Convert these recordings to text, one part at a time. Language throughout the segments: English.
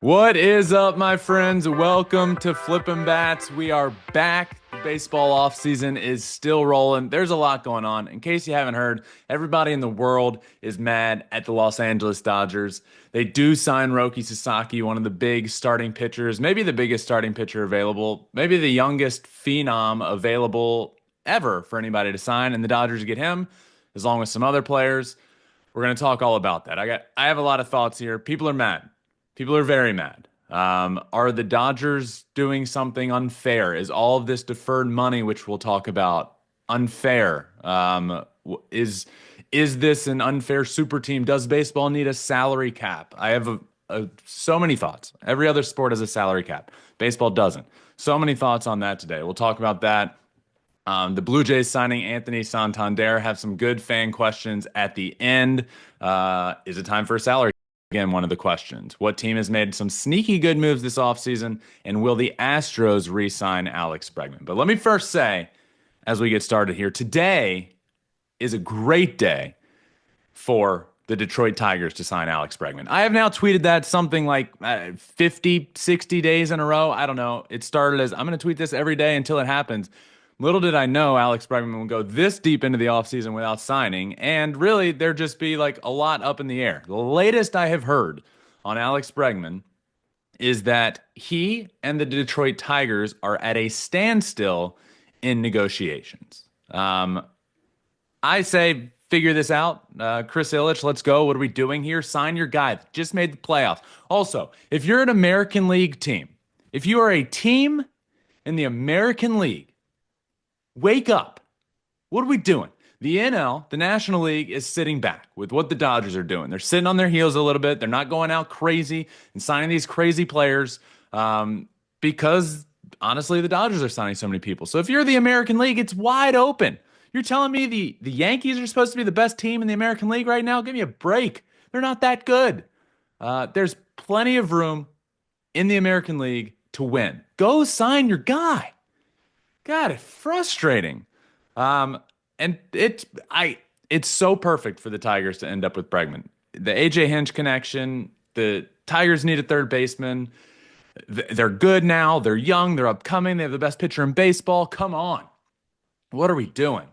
What is up, my friends? Welcome to Flippin' Bats. We are back. The baseball offseason is still rolling. There's a lot going on. In case you haven't heard, everybody in the world is mad at the Los Angeles Dodgers. They do sign Roki Sasaki, one of the big starting pitchers, maybe the biggest starting pitcher available, maybe the youngest phenom available ever for anybody to sign. And the Dodgers get him, as long as some other players. We're going to talk all about that. I have a lot of thoughts here. People are mad. People are very mad. Are the Dodgers doing something unfair? Is all of this deferred money, which we'll talk about, unfair? Is this an unfair super team? Does baseball need a salary cap? I have so many thoughts. Every other sport has a salary cap. Baseball doesn't. So many thoughts on that today. We'll talk about that. The Blue Jays signing Anthony Santander have some good fan questions at the end. Is it time for a salary? Again, one of the questions. What team has made some sneaky good moves this offseason? And will the Astros re sign Alex Bregman? But let me first say, as we get started here, today is a great day for the Detroit Tigers to sign Alex Bregman. I have now tweeted that something like 50, 60 days in a row. I don't know. It started as I'm going to tweet this every day until it happens. Little did I know Alex Bregman would go this deep into the offseason without signing, and really there'd just be like a lot up in the air. The latest I have heard on Alex Bregman is that he and the Detroit Tigers are at a standstill in negotiations. I say figure this out. Chris Ilitch, let's go. What are we doing here? Sign your guy. Just made the playoffs. Also, if you're an American League team, if you are a team in the American League, wake up. What are we doing? The NL, the National League, is sitting back with what the Dodgers are doing. They're sitting on their heels a little bit. They're not going out crazy and signing these crazy players because, honestly, the Dodgers are signing so many people. So if you're the American League, it's wide open. You're telling me the Yankees are supposed to be the best team in the American League right now? Give me a break. They're not that good. There's plenty of room in the American League to win. Go sign your guy. God, it's frustrating. And it's so perfect for the Tigers to end up with Bregman. The AJ Hinch connection, the Tigers need a third baseman. They're good now. They're young. They're upcoming. They have the best pitcher in baseball. Come on. What are we doing?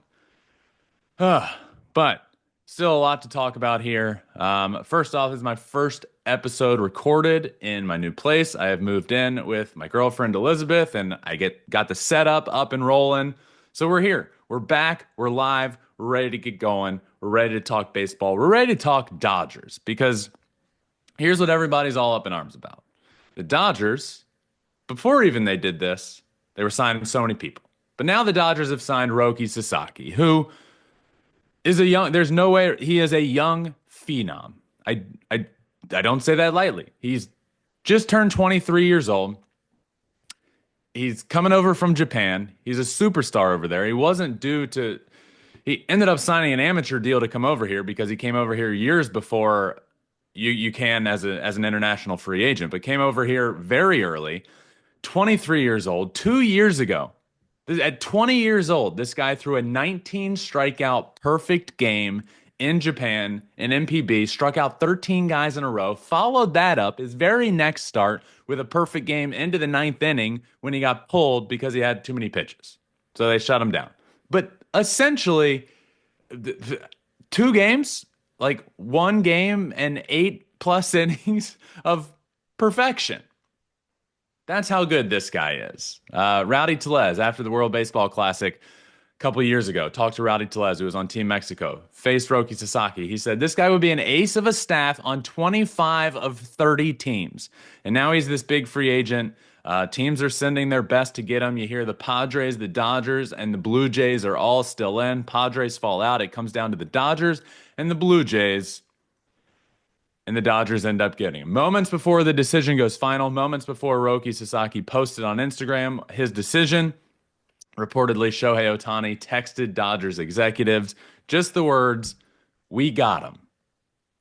But still a lot to talk about here. First off, this is my first episode recorded in my new place. I have moved in with my girlfriend Elizabeth, and I got the setup up and rolling. So we're here. We're back. We're live. We're ready to get going. We're ready to talk baseball. We're ready to talk Dodgers because here's what everybody's all up in arms about. The Dodgers, before even they did this, they were signing so many people. But now the Dodgers have signed Roki Sasaki, who is there's no way he is a young phenom. I don't say that lightly. He's just turned 23 years old. He's coming over from Japan. He's a superstar over there. He ended up signing an amateur deal to come over here because he came over here years before you can as an international free agent, but came over here very early, 23 years old, 2 years ago. At 20 years old, this guy threw a 19 strikeout perfect game in Japan in MPB, struck out 13 guys in a row, followed that up his very next start with a perfect game into the ninth inning when he got pulled because he had too many pitches. So they shut him down. But essentially, two games, like one game and 8+ innings of perfection. That's how good this guy is. Rowdy Tellez, after the World Baseball Classic a couple of years ago, talked to Rowdy Tellez, who was on Team Mexico, faced Roki Sasaki. He said, this guy would be an ace of a staff on 25 of 30 teams. And now he's this big free agent. Teams are sending their best to get him. You hear the Padres, the Dodgers, and the Blue Jays are all still in. Padres fall out. It comes down to the Dodgers and the Blue Jays. And the Dodgers end up getting him. Moments before the decision goes final, moments before Roki Sasaki posted on Instagram his decision, reportedly Shohei Ohtani texted Dodgers executives just the words, "We got him."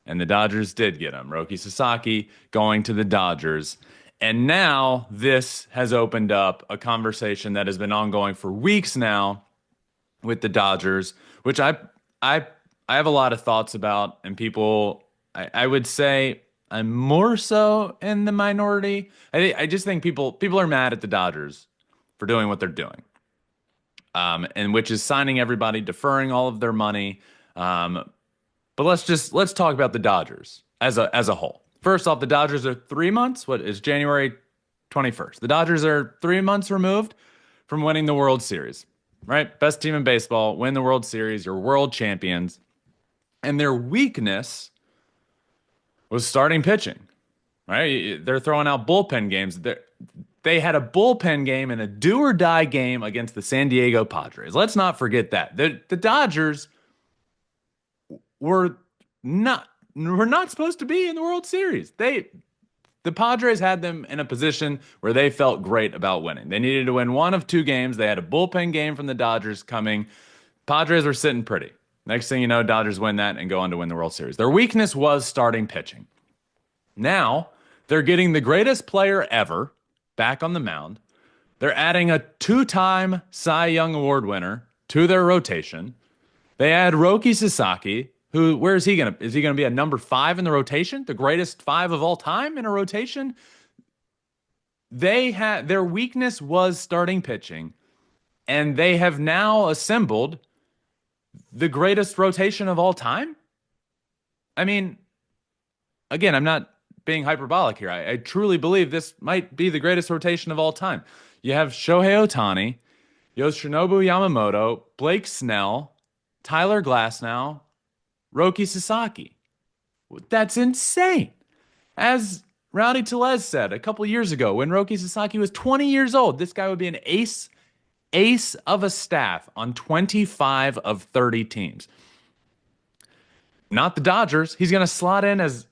And the Dodgers did get him. Roki Sasaki going to the Dodgers. And now this has opened up a conversation that has been ongoing for weeks now with the Dodgers, which I have a lot of thoughts about, and people, I would say I'm more so in the minority. I just think people are mad at the Dodgers for doing what they're doing, and which is signing everybody, deferring all of their money. Um, but let's talk about the Dodgers as a whole. First off, the Dodgers are 3 months. What is January 21st? The Dodgers are 3 months removed from winning the World Series. Right? Best team in baseball, win the World Series, you're world champions. And their weakness was starting pitching. Right? They're throwing out bullpen games. They had a bullpen game and a do or die game against the San Diego Padres. Let's not forget that. The Dodgers were not supposed to be in the World Series. The Padres had them in a position where they felt great about winning. They needed to win one of two games. They had a bullpen game from the Dodgers coming. Padres were sitting pretty. Next thing you know, Dodgers win that and go on to win the World Series. Their weakness was starting pitching. Now, they're getting the greatest player ever back on the mound. They're adding a two-time Cy Young Award winner to their rotation. They add Roki Sasaki, who, where is he going to, is he going to be a number 5 in the rotation? The greatest 5 of all time in a rotation? Their weakness was starting pitching, and they have now assembled the greatest rotation of all time. I mean, again, I'm not being hyperbolic here. I truly believe this might be the greatest rotation of all time. You have Shohei Ohtani, Yoshinobu Yamamoto, Blake Snell, Tyler Glasnow, Roki Sasaki. That's insane. As Rowdy Tellez said a couple years ago, when Roki Sasaki was 20 years old, this guy would be an ace of a staff on 25 of 30 teams. Not the Dodgers. He's going to slot in as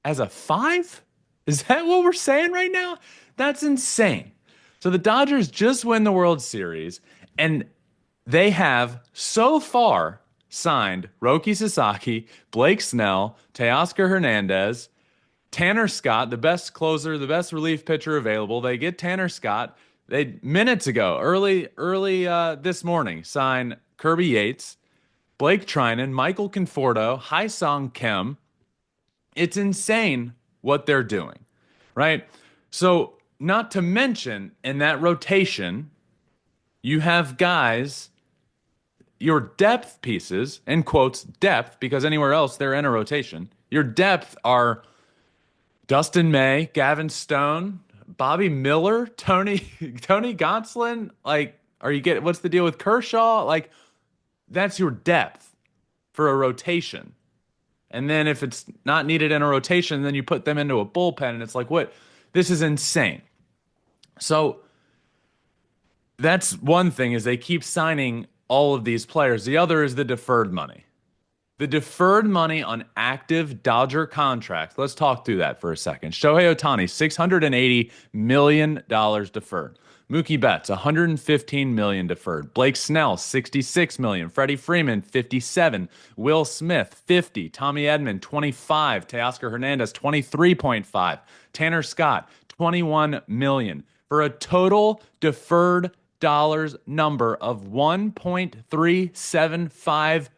a 5? Is that what we're saying right now? That's insane. So the Dodgers just win the World Series, and they have so far signed Roki Sasaki, Blake Snell, Teoscar Hernandez, Tanner Scott, the best closer, the best relief pitcher available. They get Tanner Scott. They minutes ago, early this morning, sign Kirby Yates, Blake Trinan, Michael Conforto, Hai-Song Kim. It's insane what they're doing, right? So, not to mention in that rotation, you have guys, your depth pieces, in quotes, depth, because anywhere else they're in a rotation. Your depth are Dustin May, Gavin Stone, Bobby Miller, Tony Gonsolin. Like, what's the deal with Kershaw? Like, that's your depth for a rotation. And then if it's not needed in a rotation, then you put them into a bullpen, and it's like, what? This is insane. So that's one thing, is they keep signing all of these players. The other is the deferred money. The deferred money on active Dodger contracts. Let's talk through that for a second. Shohei Ohtani, $680 million deferred. Mookie Betts, $115 million deferred. Blake Snell, $66 million. Freddie Freeman, $57. Will Smith, $50. Tommy Edman, $25. Teoscar Hernandez, $23.5. Tanner Scott, $21 million. For a total deferred dollars number of $1.375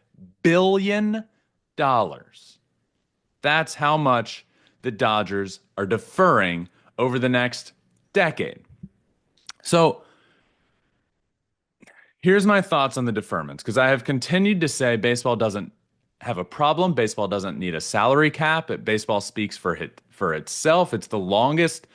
billion. That's how much the Dodgers are deferring over the next decade. So here's my thoughts on the deferments, because I have continued to say baseball doesn't have a problem. Baseball doesn't need a salary cap. Baseball speaks for itself. It's the longest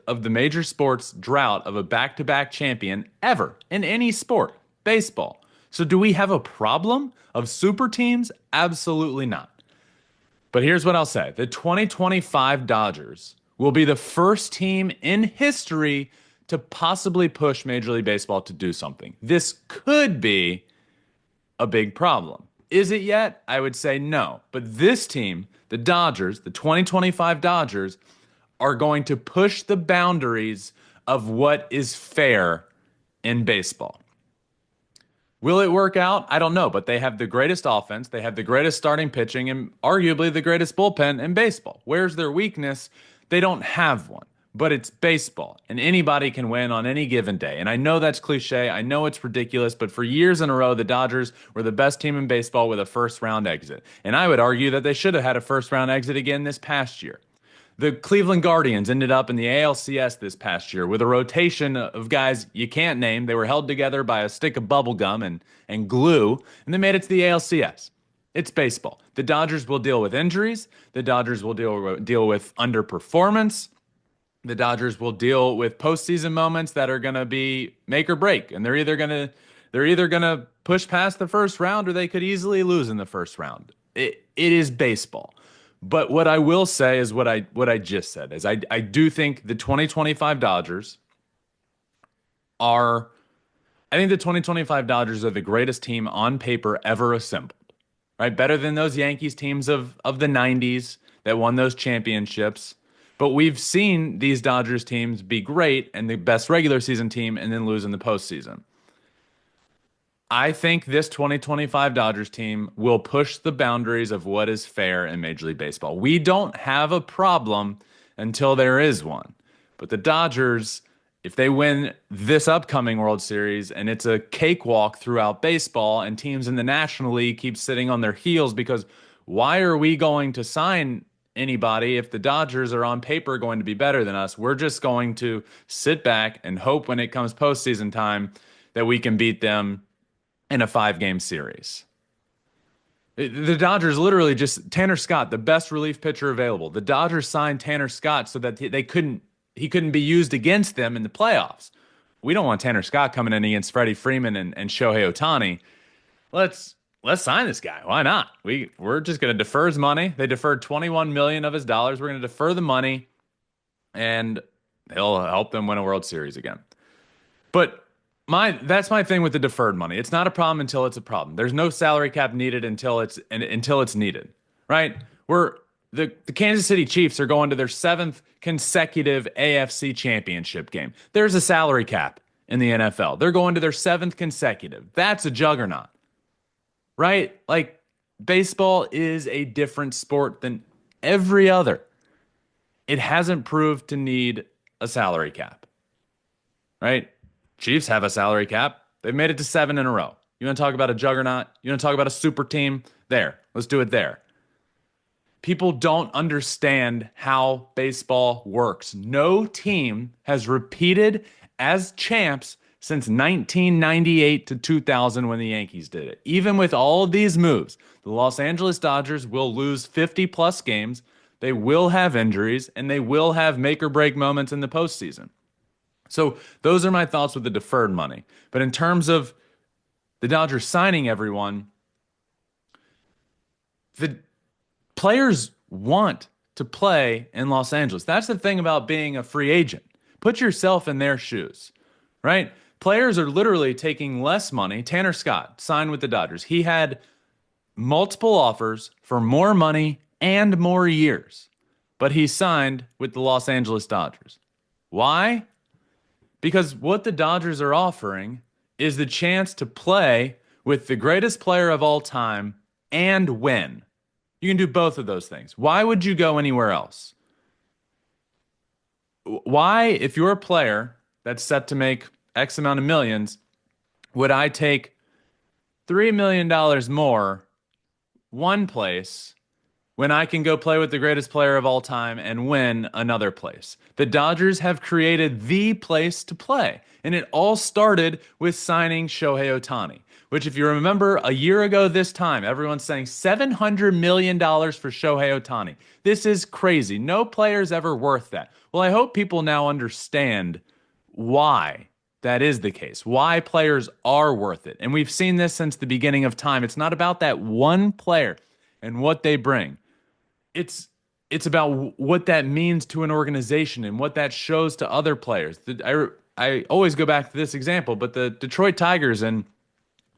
of the major sports drought of a back-to-back champion ever in any sport, baseball. So do we have a problem of super teams? Absolutely not. But here's what I'll say. The 2025 Dodgers will be the first team in history to possibly push Major League Baseball to do something. This could be a big problem. Is it yet? I would say no. But this team, the Dodgers, the 2025 Dodgers, are going to push the boundaries of what is fair in baseball. Will it work out? I don't know, but they have the greatest offense, they have the greatest starting pitching, and arguably the greatest bullpen in baseball. Where's their weakness? They don't have one. but it's baseball and anybody can win on any given day. And I know that's cliche. I know it's ridiculous, but for years in a row, the Dodgers were the best team in baseball with a first round exit. And I would argue that they should have had a first round exit again this past year. The Cleveland Guardians ended up in the ALCS this past year with a rotation of guys you can't name. They were held together by a stick of bubble gum and glue, and they made it to the ALCS. It's baseball. The Dodgers will deal with injuries. The Dodgers will deal with underperformance. The Dodgers will deal with postseason moments that are going to be make or break, and they're either going to push past the first round or they could easily lose in the first round. It is baseball. But what I will say is what I just said is I do think the 2025 Dodgers are I think the 2025 Dodgers are the greatest team on paper ever assembled. Right? Better than those Yankees teams of the 90s that won those championships. But we've seen these Dodgers teams be great and the best regular season team and then lose in the postseason. I think this 2025 Dodgers team will push the boundaries of what is fair in Major League Baseball. We don't have a problem until there is one. But the Dodgers, if they win this upcoming World Series and it's a cakewalk throughout baseball and teams in the National League keep sitting on their heels because why are we going to sign anybody if the Dodgers are on paper going to be better than us? We're just going to sit back and hope when it comes postseason time that we can beat them in a 5-game series. The Dodgers literally just Tanner Scott, the best relief pitcher available. The Dodgers signed Tanner Scott so that he couldn't be used against them in the playoffs. We don't want Tanner Scott coming in against Freddie Freeman and Shohei Ohtani. Let's sign this guy. Why not? We're just going to defer his money. They deferred $21 million of his dollars. We're going to defer the money, and he'll help them win a World Series again. But that's my thing with the deferred money. It's not a problem until it's a problem. There's no salary cap needed until it's needed, right? The Kansas City Chiefs are going to their 7th consecutive AFC championship game. There's a salary cap in the NFL. They're going to their 7th consecutive. That's a juggernaut, right? Like, baseball is a different sport than every other. It hasn't proved to need a salary cap, right? Chiefs have a salary cap. They've made it to 7 in a row. You want to talk about a juggernaut? You want to talk about a super team? There. Let's do it there. People don't understand how baseball works. No team has repeated as champs since 1998 to 2000 when the Yankees did it. Even with all of these moves, the Los Angeles Dodgers will lose 50-plus games. They will have injuries, and they will have make-or-break moments in the postseason. So those are my thoughts with the deferred money. But in terms of the Dodgers signing everyone, the players want to play in Los Angeles. That's the thing about being a free agent. Put yourself in their shoes, right? Players are literally taking less money. Tanner Scott signed with the Dodgers. He had multiple offers for more money and more years, but he signed with the Los Angeles Dodgers. Why? Because what the Dodgers are offering is the chance to play with the greatest player of all time and win. You can do both of those things. Why would you go anywhere else? Why, if you're a player that's set to make X amount of millions, would I take $3 million more one place when I can go play with the greatest player of all time and win another place? The Dodgers have created the place to play. And it all started with signing Shohei Ohtani, which, if you remember, a year ago this time, everyone's saying $700 million for Shohei Ohtani. This is crazy. No player's ever worth that. Well, I hope people now understand why that is the case, why players are worth it. And we've seen this since the beginning of time. It's not about that one player and what they bring. It's about what that means to an organization and what that shows to other players. I always go back to this example, but the Detroit Tigers in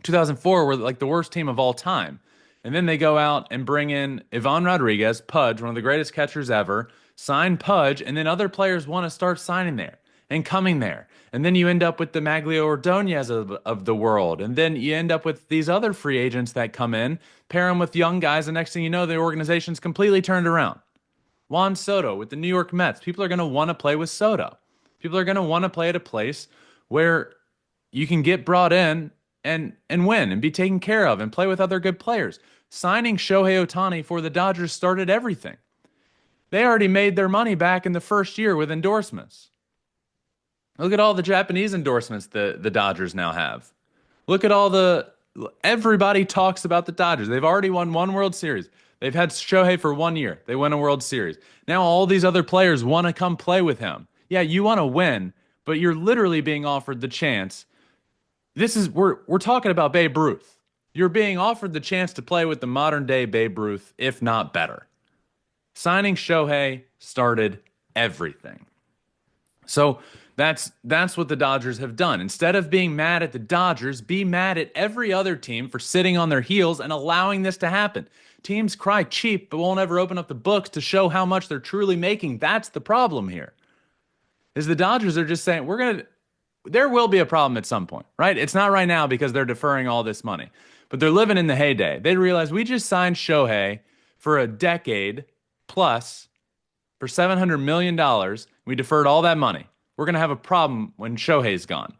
2004 were like the worst team of all time. And then they go out and bring in Ivan Rodriguez, Pudge, one of the greatest catchers ever, sign Pudge, and then other players want to start signing there and coming there. And then you end up with the Maglio Ordonez of the world. And then you end up with these other free agents that come in, pair them with young guys, and next thing you know, the organization's completely turned around. Juan Soto with the New York Mets. People are going to want to play with Soto. People are going to want to play at a place where you can get brought in and win and be taken care of and play with other good players. Signing Shohei Ohtani for the Dodgers started everything. They already made their money back in the first year with endorsements. Look at all the Japanese endorsements the Dodgers now have. Look at all the everybody talks about the Dodgers. They've already won one World Series. They've had Shohei for 1 year. They win a World Series. Now all these other players want to come play with him. Yeah, you want to win, but you're literally being offered the chance. We're talking about Babe Ruth. You're being offered the chance to play with the modern day Babe Ruth, if not better. Signing Shohei started everything. So that's what the Dodgers have done. Instead of being mad at the Dodgers, be mad at every other team for sitting on their heels and allowing this to happen. Teams cry cheap but won't ever open up the books to show how much they're truly making. That's the problem here. Is the Dodgers are just saying there will be a problem at some point, right? It's not right now because they're deferring all this money, but they're living in the heyday. They realize we just signed Shohei for a decade plus for $700 million. We deferred all that money. We're going to have a problem when Shohei's gone.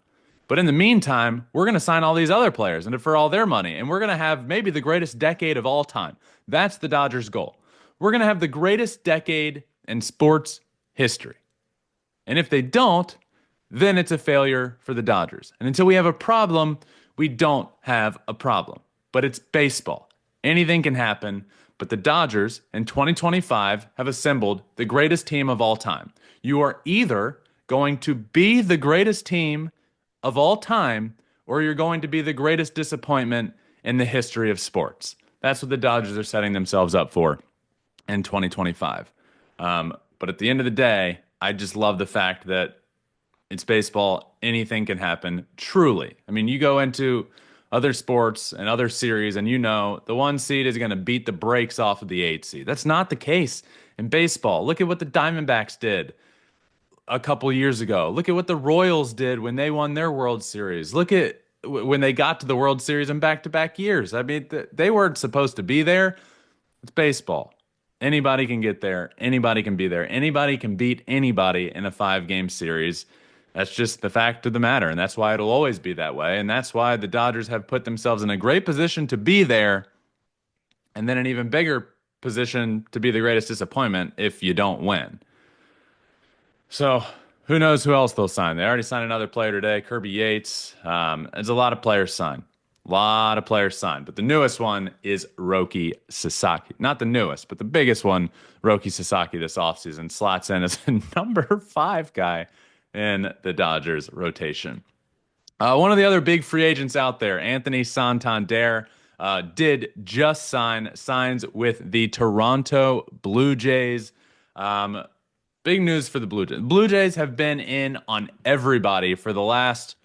But in the meantime, we're going to sign all these other players and defer all their money. And we're going to have maybe the greatest decade of all time. That's the Dodgers' goal. We're going to have the greatest decade in sports history. And if they don't, then it's a failure for the Dodgers. And until we have a problem, we don't have a problem. But it's baseball. Anything can happen. But the Dodgers in 2025 have assembled the greatest team of all time. You are either going to be the greatest team of all time, or you're going to be the greatest disappointment in the history of sports. That's what the Dodgers are setting themselves up for in 2025. But at the end of the day, I just love the fact that it's baseball. Anything can happen, truly. I mean, you go into other sports and other series, and the 1 seed is going to beat the brakes off of the 8 seed. That's not the case in baseball. Look at what the Diamondbacks did a couple years ago. Look at what the Royals did when they won their World Series. Look at when they got to the World Series in back-to-back years. I mean, they weren't supposed to be there. It's baseball. Anybody can get there. Anybody can be there. Anybody can beat anybody in a 5-game series. That's just the fact of the matter, and that's why it'll always be that way, and that's why the Dodgers have put themselves in a great position to be there, and then an even bigger position to be the greatest disappointment if you don't win. So who knows who else they'll sign? They already signed another player today, Kirby Yates. There's a lot of players signed. But the newest one is Roki Sasaki. Not the newest, but the biggest one, Roki Sasaki this offseason, slots in as a number 5 guy in the Dodgers rotation. One of the other big free agents out there, Anthony Santander, did just signs with the Toronto Blue Jays. Big news for the Blue Jays. Blue Jays have been in on everybody for the last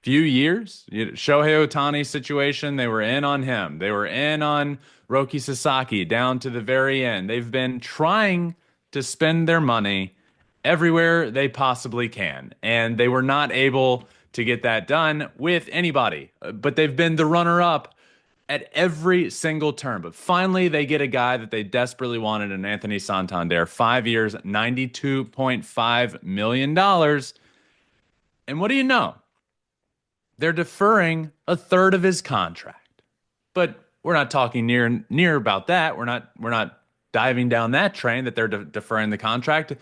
few years. Shohei Ohtani situation, they were in on him. They were in on Roki Sasaki down to the very end. They've been trying to spend their money everywhere they possibly can, and they were not able to get that done with anybody. But they've been the runner-up at every single turn. But finally, they get a guy that they desperately wanted in Anthony Santander. 5 years, $92.5 million. And what do you know? They're deferring a third of his contract. But we're not talking near about that. We're not diving down that train that they're deferring the contract.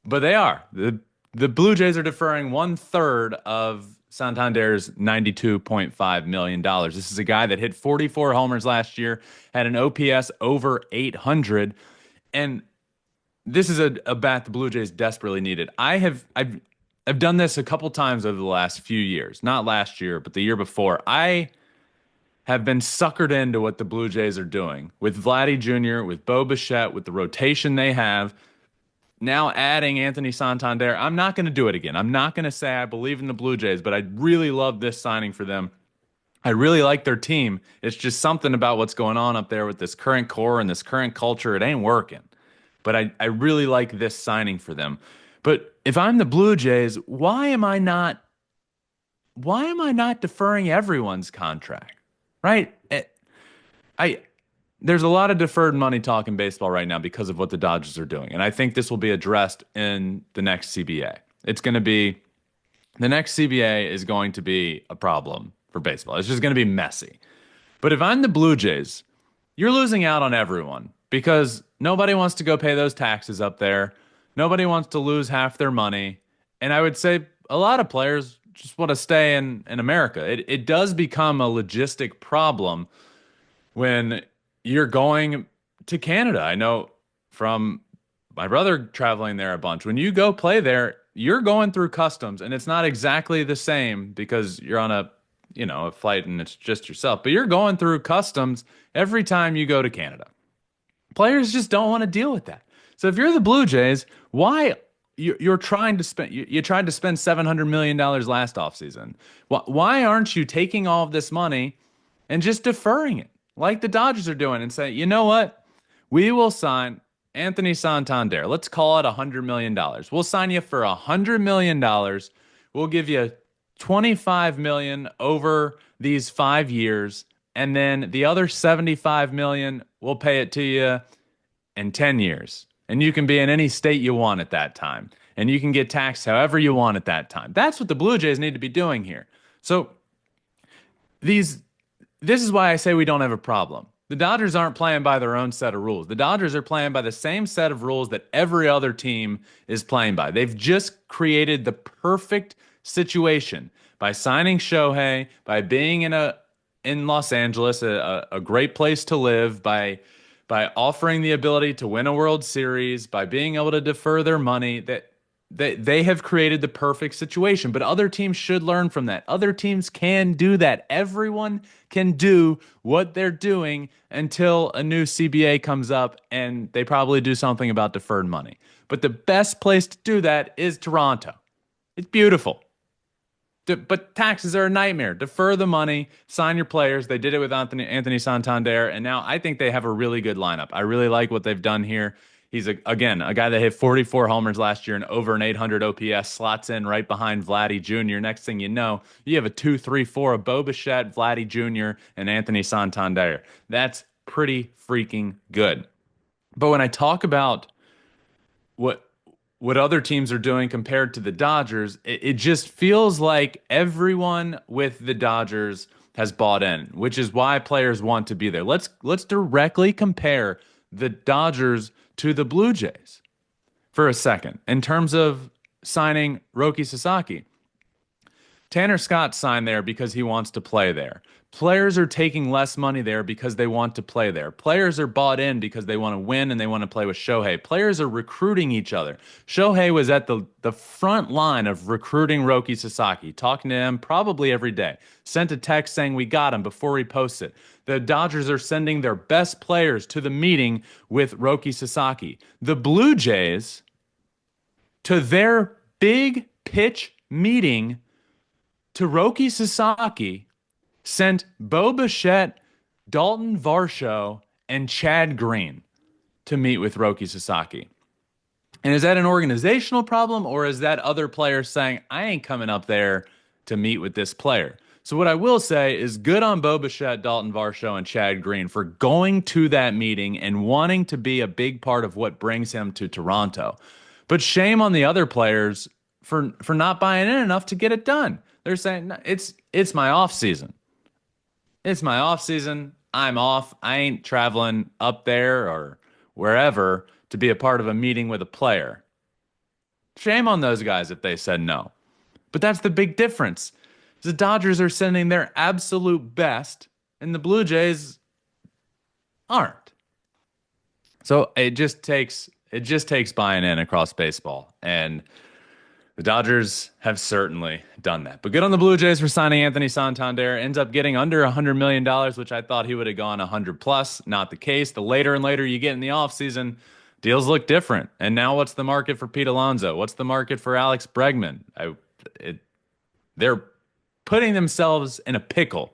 But they are. The Blue Jays are deferring 1/3 of Santander's $92.5 million. This is a guy that hit 44 homers last year, had an OPS over 800, and this is a bat the Blue Jays desperately needed. I've done this a couple times over the last few years, not last year, but the year before. I have been suckered into what the Blue Jays are doing with Vladdy Jr., with Bo Bichette, with the rotation they have. Now adding Anthony Santander, I'm not going to do it again. I'm not going to say I believe in the Blue Jays, but I really love this signing for them. I really like their team. It's just something about what's going on up there with this current core and this current culture. It ain't working. But I really like this signing for them. But if I'm the Blue Jays, why am I not deferring everyone's contract? Right? there's a lot of deferred money talk in baseball right now because of what the Dodgers are doing. And I think this will be addressed in the next CBA. It's going to be the next CBA is going to be a problem for baseball. It's just going to be messy. But if I'm the Blue Jays, you're losing out on everyone because nobody wants to go pay those taxes up there. Nobody wants to lose half their money. And I would say a lot of players just want to stay in America. It does become a logistic problem when you're going to Canada. I know from my brother traveling there a bunch. When you go play there, you're going through customs, and it's not exactly the same because you're on a flight and it's just yourself, but you're going through customs every time you go to Canada. Players just don't want to deal with that. So if you're the Blue Jays, why you're trying to spend you tried to spend $700 million last offseason. Why aren't you taking all of this money and just deferring it like the Dodgers are doing and say, you know what? We will sign Anthony Santander. Let's call it $100 million. We'll sign you for $100 million. We'll give you 25 million over these 5 years, and then the other 75 million we'll pay it to you in 10 years. And you can be in any state you want at that time. And you can get taxed however you want at that time. That's what the Blue Jays need to be doing here. So this is why I say we don't have a problem. The Dodgers aren't playing by their own set of rules. The Dodgers are playing by the same set of rules that every other team is playing by. They've just created the perfect situation by signing Shohei, by being in Los Angeles, a great place to live, by offering the ability to win a World Series, by being able to defer their money. That they have created the perfect situation, but other teams should learn from that. Other teams can do that. Everyone can do what they're doing until a new CBA comes up and they probably do something about deferred money. But the best place to do that is Toronto. It's beautiful. But taxes are a nightmare. Defer the money, sign your players. They did it with Anthony Santander, and now I think they have a really good lineup. I really like what they've done here. He's, again, a guy that hit 44 homers last year and over an 800 OPS, slots in right behind Vladdy Jr. Next thing you know, you have a 2-3-4 of Bo Bichette, Vladdy Jr., and Anthony Santander. That's pretty freaking good. But when I talk about what other teams are doing compared to the Dodgers, it just feels like everyone with the Dodgers has bought in, which is why players want to be there. Let's directly compare the Dodgers to the Blue Jays for a second in terms of signing Roki Sasaki. Tanner Scott signed there because he wants to play there. Players are taking less money there because they want to play there. Players are bought in because they want to win and they want to play with Shohei. Players are recruiting each other. Shohei was at the front line of recruiting Roki Sasaki, talking to him probably every day. Sent a text saying we got him before he posts it. The Dodgers are sending their best players to the meeting with Roki Sasaki. The Blue Jays, to their big pitch meeting to Roki Sasaki, sent Bo Bichette, Dalton Varsho, and Chad Green to meet with Roki Sasaki. And is that an organizational problem, or is that other players saying, I ain't coming up there to meet with this player? So what I will say is good on Bo Bichette, Dalton Varsho, and Chad Green for going to that meeting and wanting to be a big part of what brings him to Toronto. But shame on the other players for not buying in enough to get it done. They're saying, no, it's my off season. It's my off season. I'm off. I ain't traveling up there or wherever to be a part of a meeting with a player. Shame on those guys if they said no. But that's the big difference. The Dodgers are sending their absolute best, and the Blue Jays aren't. So it just takes buying in across baseball, and the Dodgers have certainly done that. But good on the Blue Jays for signing Anthony Santander. Ends up getting under $100 million, which I thought he would have gone 100 plus. Not the case. The later and later you get in the offseason, deals look different. And now what's the market for Pete Alonso? What's the market for Alex Bregman? They're putting themselves in a pickle.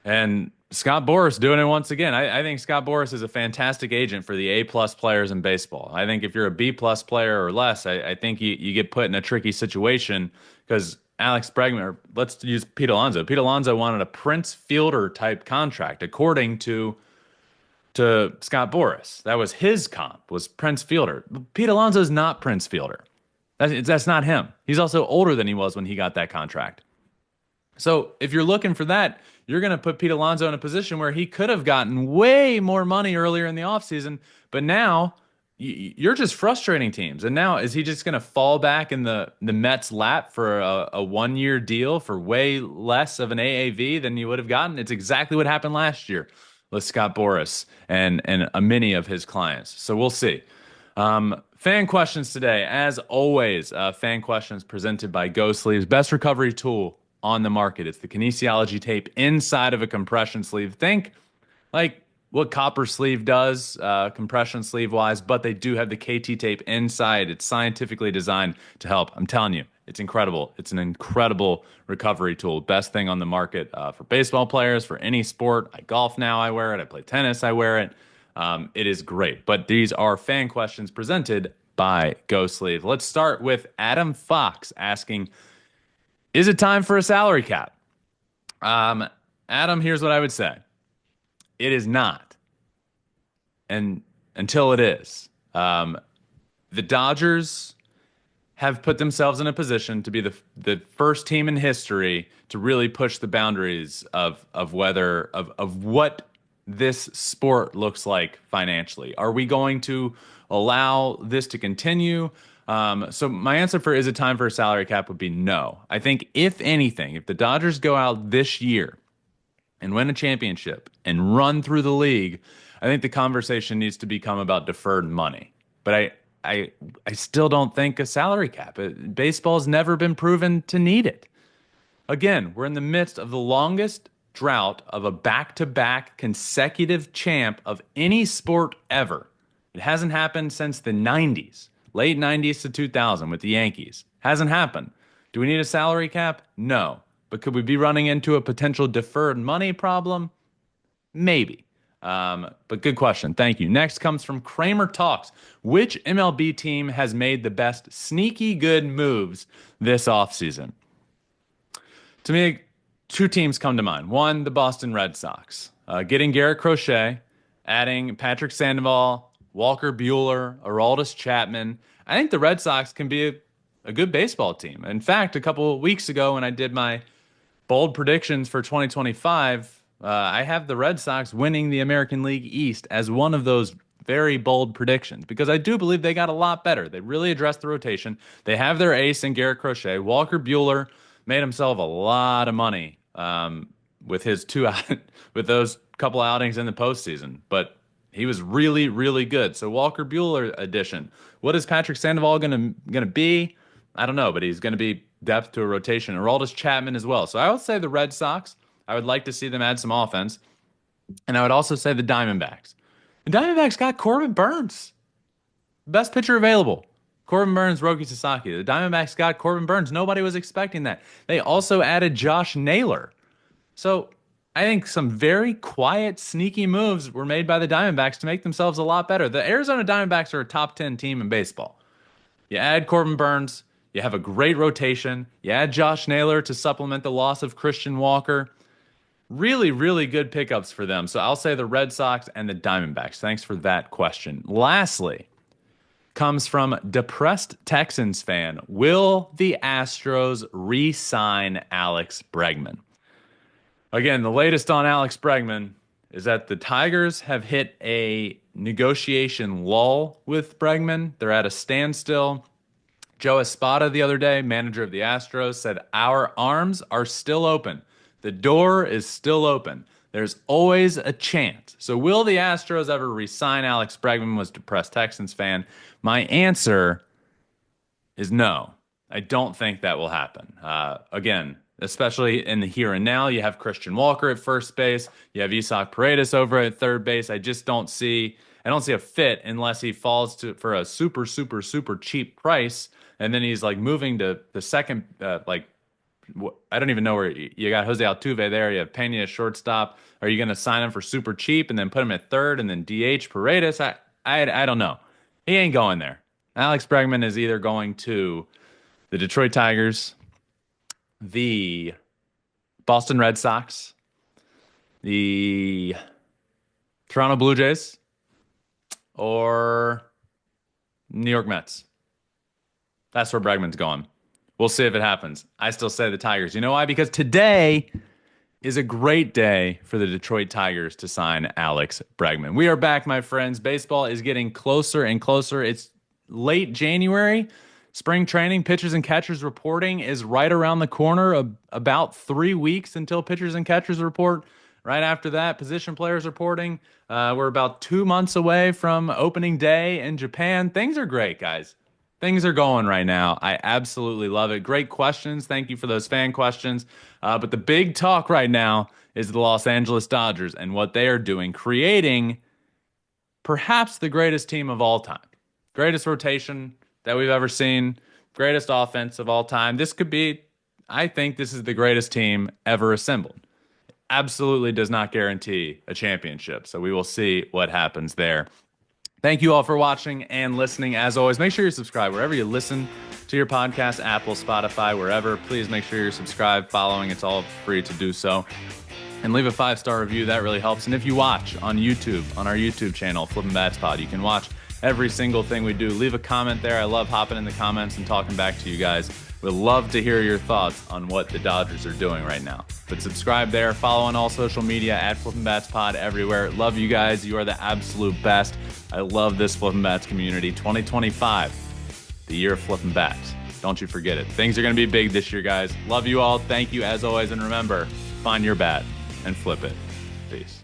And Scott Boras doing it once again. I think Scott Boras is a fantastic agent for the A-plus players in baseball. I think if you're a B-plus player or less, I think you get put in a tricky situation because Alex Bregman, or let's use Pete Alonso. Pete Alonso wanted a Prince Fielder type contract, according to to Scott Boras. That was his comp, was Prince Fielder. Pete Alonso is not Prince Fielder. That's not him. He's also older than he was when he got that contract. So if you're looking for that, you're going to put Pete Alonso in a position where he could have gotten way more money earlier in the offseason, but now you're just frustrating teams. And now is he just going to fall back in the Mets' lap for a 1 year deal for way less of an AAV than you would have gotten? It's exactly what happened last year with Scott Boras and many of his clients. So we'll see. Fan questions today, as always. Fan questions presented by Go Sleeves, best recovery tool on the market. It's the kinesiology tape inside of a compression sleeve. Think like what Copper Sleeve does, compression sleeve wise, but they do have the KT tape inside. It's scientifically designed to help. I'm telling you, it's incredible. It's an incredible recovery tool. Best thing on the market for baseball players, for any sport. I golf now, I wear it. I play tennis, I wear it. It is great. But these are fan questions presented by Go Sleeve. Let's start with Adam Fox asking, is it time for a salary cap? Adam, here's what I would say. It is not. And until it is. The Dodgers have put themselves in a position to be the first team in history to really push the boundaries of what this sport looks like financially. Are we going to allow this to continue? So my answer for is it time for a salary cap would be no. I think if anything, if the Dodgers go out this year and win a championship and run through the league, I think the conversation needs to become about deferred money. But I still don't think a salary cap. Baseball's never been proven to need it. Again, we're in the midst of the longest drought of a back-to-back consecutive champ of any sport ever. It hasn't happened since the 90s. Late 90s to 2000 with the Yankees. Hasn't happened. Do we need a salary cap? No. But could we be running into a potential deferred money problem? Maybe. But good question. Thank you. Next comes from Kramer Talks. Which MLB team has made the best sneaky good moves this offseason? To me, two teams come to mind. One, the Boston Red Sox. Getting Garrett Crochet, adding Patrick Sandoval, Walker Buehler, Aroldis Chapman. I think the Red Sox can be a good baseball team. In fact, a couple of weeks ago when I did my bold predictions for 2025, I have the Red Sox winning the American League East as one of those very bold predictions because I do believe they got a lot better. They really addressed the rotation. They have their ace in Garrett Crochet. Walker Buehler made himself a lot of money with his with those couple outings in the postseason, but he was really, really good. So Walker Buehler addition. What is Patrick Sandoval gonna be? I don't know, but he's gonna be depth to a rotation. Aroldis Chapman as well. So I would say the Red Sox. I would like to see them add some offense, and I would also say the Diamondbacks. The Diamondbacks got Corbin Burns, best pitcher available. Corbin Burns, Roki Sasaki. The Diamondbacks got Corbin Burns. Nobody was expecting that. They also added Josh Naylor. So I think some very quiet, sneaky moves were made by the Diamondbacks to make themselves a lot better. The Arizona Diamondbacks are a top 10 team in baseball. You add Corbin Burns, you have a great rotation, you add Josh Naylor to supplement the loss of Christian Walker. Really, really good pickups for them. So I'll say the Red Sox and the Diamondbacks. Thanks for that question. Lastly, comes from depressed Texans fan. Will the Astros re-sign Alex Bregman? Again, the latest on Alex Bregman is that the Tigers have hit a negotiation lull with Bregman. They're at a standstill. Joe Espada the other day, manager of the Astros, said, "Our arms are still open. The door is still open. There's always a chance." So will the Astros ever re-sign Alex Bregman? Was depressed Texans fan. My answer is no. I don't think that will happen. Again, especially in the here and now, you have Christian Walker at first base. You have Isaac Paredes over at third base. I don't see a fit unless he falls for a super, super, super cheap price. And then he's like moving to the second, I don't even know where you got Jose Altuve there. You have Pena at shortstop. Are you going to sign him for super cheap and then put him at third and then DH Paredes? I don't know. He ain't going there. Alex Bregman is either going to the Detroit Tigers, the Boston Red Sox, the Toronto Blue Jays or New York Mets. That's where Bregman's going. We'll see if it happens. I still say the Tigers. You know why? Because today is a great day for the Detroit Tigers to sign Alex Bregman. We are back, my friends. Baseball is getting closer and closer. It's late January. Spring training, pitchers and catchers reporting is right around the corner. About 3 weeks until pitchers and catchers report. Right after that, position players reporting. We're about 2 months away from opening day in Japan. Things are great, guys. Things are going right now. I absolutely love it. Great questions. Thank you for those fan questions. But the big talk right now is the Los Angeles Dodgers and what they are doing, creating perhaps the greatest team of all time. Greatest rotation that we've ever seen. Greatest offense of all time. This could be, I think this is the greatest team ever assembled. Absolutely does not guarantee a championship. So we will see what happens there. Thank you all for watching and listening. As always, make sure you're subscribed wherever you listen to your podcast, Apple, Spotify, wherever. Please make sure you're subscribed, following. It's all free to do so. And leave a 5-star review. That really helps. And if you watch on YouTube, on our YouTube channel, Flippin' Bats Pod, you can watch every single thing we do. Leave a comment there. I love hopping in the comments and talking back to you guys. We'd love to hear your thoughts on what the Dodgers are doing right now. But subscribe there. Follow on all social media at Flippin' Bats Pod everywhere. Love you guys. You are the absolute best. I love this Flippin' Bats community. 2025, the year of Flippin' Bats. Don't you forget it. Things are going to be big this year, guys. Love you all. Thank you as always. And remember, find your bat and flip it. Peace.